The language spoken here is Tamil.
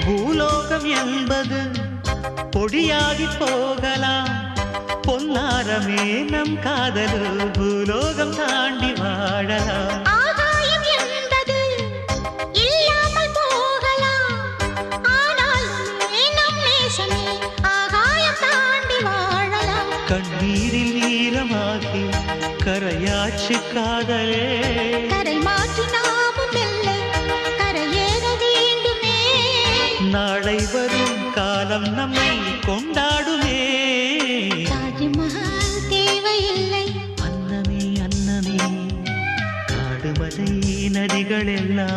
பூலோகம் என்பது பொடியாகி போகலாம், பொன்னாரமே நம் காதலு பூலோகம் தாண்டி வாழலாம். ஆகாயம் என்பது இல்லாமல் போகலாம், ஆனால் நம் நேசமே ஆகாயம் தாண்டி வாழலாம். கண்ணீரில் ஈரமாகி கரையாச்சு காதலே, கரை மாற்றி நாமும் இல்லை கரையேற வேண்டுமே. நாளை வரும் காலம் நம்மை கொண்டாடுமே. தாஜ்மஹால் தேவையில்லை அன்னமே அன்னமே, காடுமலை நதிகள் எல்லாம்